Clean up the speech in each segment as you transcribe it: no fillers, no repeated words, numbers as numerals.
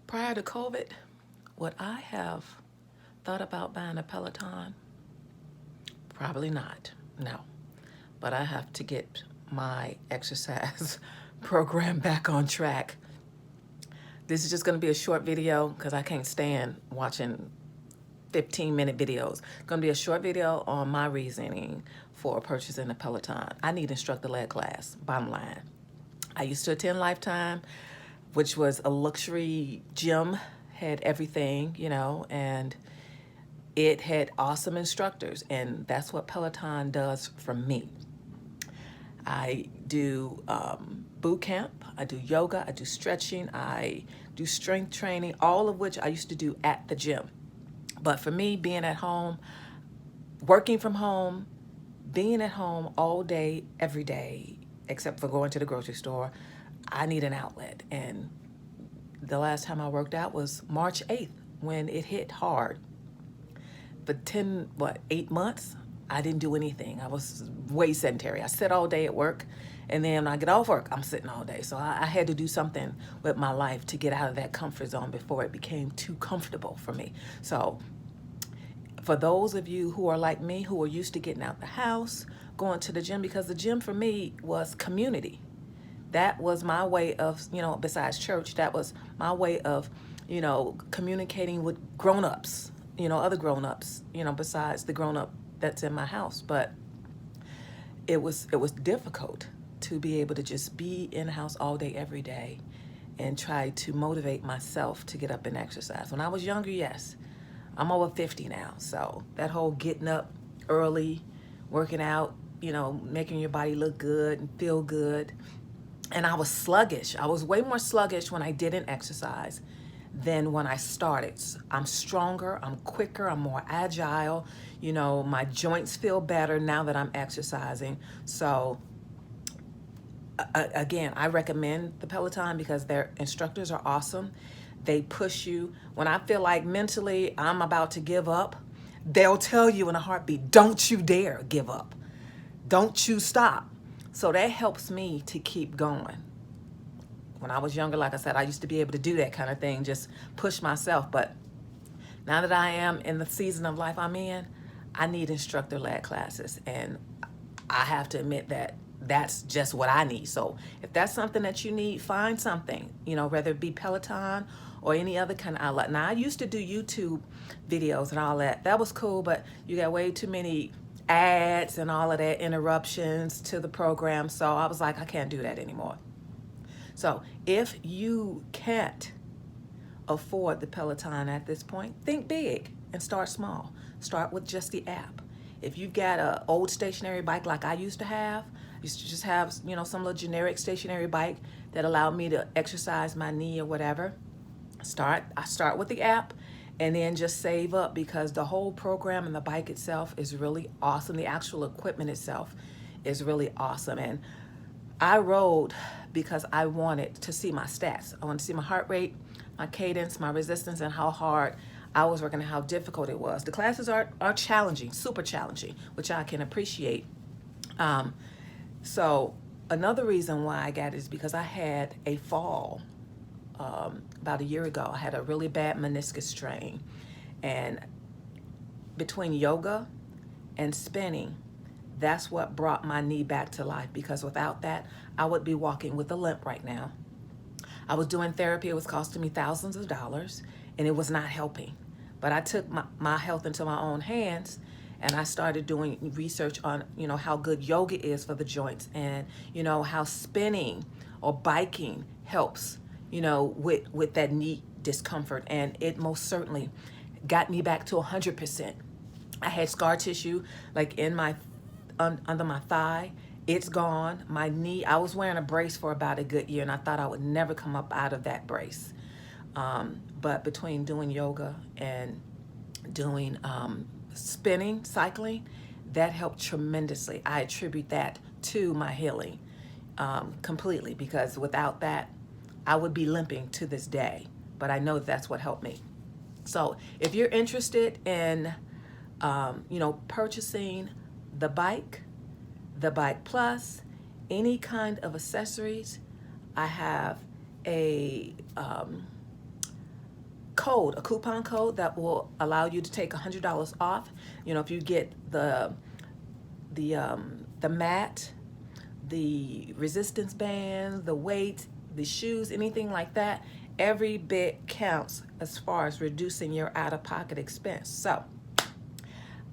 Prior to COVID, would I have thought about buying a Peloton? Probably not, no. But I have to get my exercise program back on track. This is just going to be a short video because I can't stand watching 15-minute videos. It's going to be a short video on my reasoning for purchasing a Peloton. I need instructor-led class, bottom line. I used to attend Lifetime, which was a luxury gym, had everything, and it had awesome instructors, and that's what Peloton does for me. I do boot camp, I do yoga, I do stretching, I do strength training, all of which I used to do at the gym. But for me, being at home, working from home, being at home all day, every day, except for going to the grocery store, I need an outlet. And the last time I worked out was March 8th when it hit hard. For 8 months, I didn't do anything. I was way sedentary. I sit all day at work, and then when I get off work, I'm sitting all day. So I had to do something with my life to get out of that comfort zone before it became too comfortable for me. So for those of you who are like me, who are used to getting out the house, going to the gym, because the gym for me was community. That was my way of, besides church, that was my way of, communicating with grown-ups, other grown-ups, besides the grown-up that's in my house. But it was difficult to be able to just be in the house all day, every day, and try to motivate myself to get up and exercise. When I was younger, yes. I'm over 50 now, so that whole getting up early, working out, making your body look good and feel good. And I was sluggish. I was way more sluggish when I didn't exercise than when I started. I'm stronger, I'm quicker, I'm more agile. My joints feel better now that I'm exercising. So again, I recommend the Peloton because their instructors are awesome. They push you. When I feel like mentally I'm about to give up, they'll tell you in a heartbeat, don't you dare give up. Don't you stop. So that helps me to keep going. When I was younger, like I said, I used to be able to do that kind of thing, just push myself. But now that I am in the season of life I'm in, I need instructor-led classes. And I have to admit that that's just what I need. So if that's something that you need, find something, whether it be Peloton or any other kind of outlet. Now, I used to do YouTube videos and all that. That was cool, but you got way too many ads and all of that, interruptions to the program. So I was like, I can't do that anymore. So if you can't afford the Peloton at this point, think big and start small. Start with just the app. If you've got an old stationary bike like I used to have, used to just have, some little generic stationary bike that allowed me to exercise my knee or whatever, I start with the app and then just save up, because the whole program and the bike itself is really awesome. The actual equipment itself is really awesome. And I rode because I wanted to see my stats. I wanted to see my heart rate, my cadence, my resistance, and how hard I was working and how difficult it was. The classes are challenging, super challenging, which I can appreciate. So another reason why I got it is because I had a fall about a year ago. I had a really bad meniscus strain. And between yoga and spinning, that's what brought my knee back to life, because without that, I would be walking with a limp right now. I was doing therapy. It was costing me thousands of dollars, and it was not helping. But I took my health into my own hands, and I started doing research on, how good yoga is for the joints, and, how spinning or biking helps, with that knee discomfort. And it most certainly got me back to 100%. I had scar tissue like in my under my thigh. It's gone. My knee, I was wearing a brace for about a good year, and I thought I would never come up out of that brace. But between doing yoga and doing spinning, cycling, that helped tremendously. I attribute that to my healing completely, because without that, I would be limping to this day. But I know that's what helped me. So if you're interested in, purchasing the Bike Plus, any kind of accessories, I have a a coupon code that will allow you to take $100 off. You know, if you get the mat, the resistance bands, the weights, the shoes, anything like that, every bit counts as far as reducing your out-of-pocket expense. So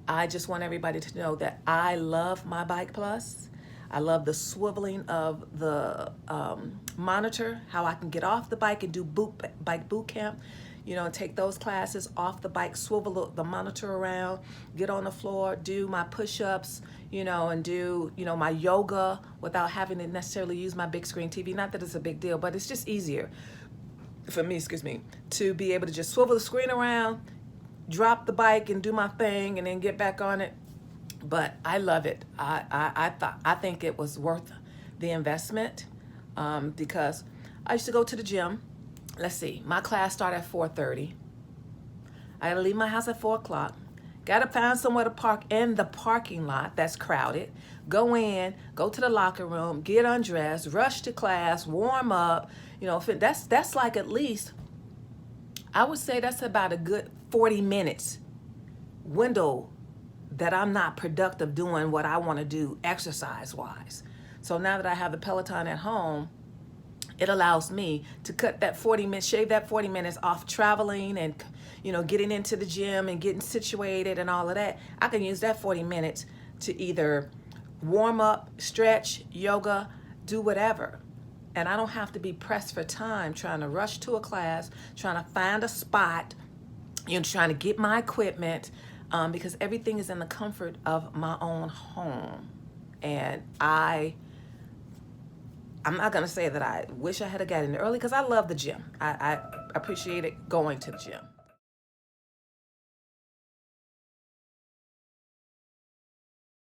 I just want everybody to know that I love my Bike Plus. I love the swiveling of the monitor, how I can get off the bike and do bike boot camp, you know, and take those classes off the bike, swivel the monitor around, get on the floor, do my push-ups, you know, and do, you know, my yoga without having to necessarily use my big screen TV. Not that it's a big deal, but it's just easier for me, to be able to just swivel the screen around, drop the bike and do my thing and then get back on it. But I love it. I think it was worth the investment because I used to go to the gym. Let's see, my class started at 4:30. I gotta leave my house at 4 o'clock. Gotta find somewhere to park in the parking lot that's crowded. Go in, go to the locker room, get undressed, rush to class, warm up. You know, that's like at least, I would say that's about a good 40 minutes window that I'm not productive doing what I want to do exercise-wise. So now that I have the Peloton at home, it allows me to cut that 40 minutes, shave that 40 minutes off traveling and, you know, getting into the gym and getting situated and all of that. I can use that 40 minutes to either warm up, stretch, yoga, do whatever. And I don't have to be pressed for time trying to rush to a class, trying to find a spot, you know, trying to get my equipment, because everything is in the comfort of my own home. And I'm not gonna say that I wish I had gotten in early, because I love the gym. I appreciated going to the gym.